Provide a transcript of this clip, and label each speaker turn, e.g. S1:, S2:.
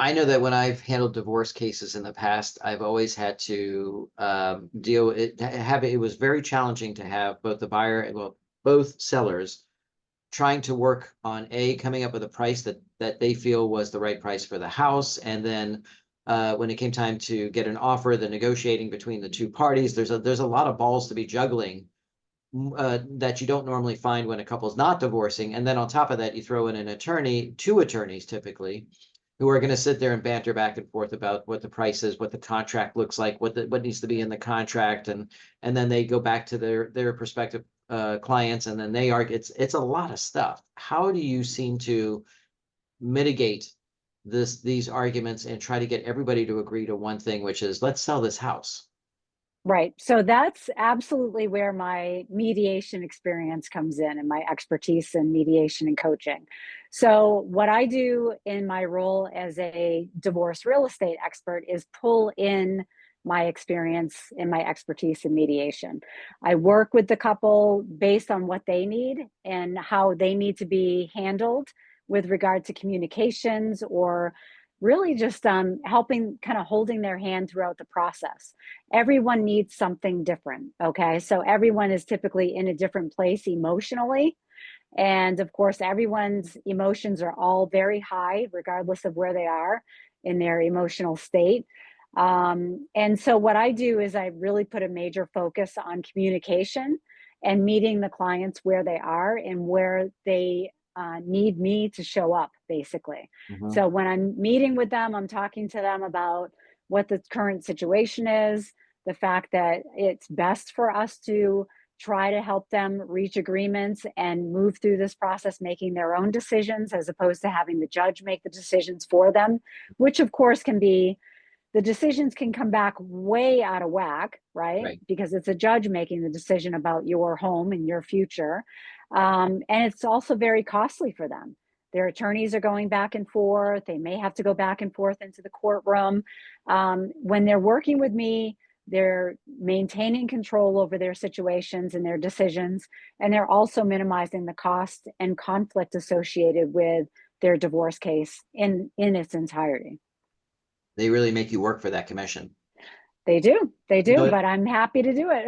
S1: I know that when I've handled divorce cases in the past, I've always had to deal it have it was very challenging to have both the buyer and well both sellers trying to work on coming up with a price that they feel was the right price for the house, and then when it came time to get an offer, the negotiating between the two parties, there's a lot of balls to be juggling that you don't normally find when a couple's not divorcing. And then on top of that, you throw in an attorney, two attorneys typically, who are going to sit there and banter back and forth about what the price is, what the contract looks like, what needs to be in the contract, and then they go back to their prospective clients, and then they argue. It's a lot of stuff. How do you seem to mitigate these arguments and try to get everybody to agree to one thing, which is let's sell this house?
S2: Right. So that's absolutely where my mediation experience comes in and my expertise in mediation and coaching. So, what I do in my role as a divorce real estate expert is pull in my experience and my expertise in mediation. I work with the couple based on what they need and how they need to be handled with regard to communications or really just helping kind of holding their hand throughout the process. Everyone needs something different. Okay. So everyone is typically in a different place emotionally. And of course, everyone's emotions are all very high, regardless of where they are in their emotional state. And so, what I do is I really put a major focus on communication and meeting the clients where they are and where they need me to show up, basically.
S1: Mhm.
S2: So, when I'm meeting with them, I'm talking to them about what the current situation is, the fact that it's best for us to try to help them reach agreements and move through this process, making their own decisions as opposed to having the judge make the decisions for them, which of course can be the decisions can come back way out of whack, right?
S1: Right.
S2: Because it's a judge making the decision about your home and your future. And it's also very costly for them. Their attorneys are going back and forth. They may have to go back and forth into the courtroom. When they're working with me, they're maintaining control over their situations and their decisions, and they're also minimizing the cost and conflict associated with their divorce case in its entirety.
S1: They really make you work for that commission.
S2: They do,
S1: No,
S2: but I'm happy to do it.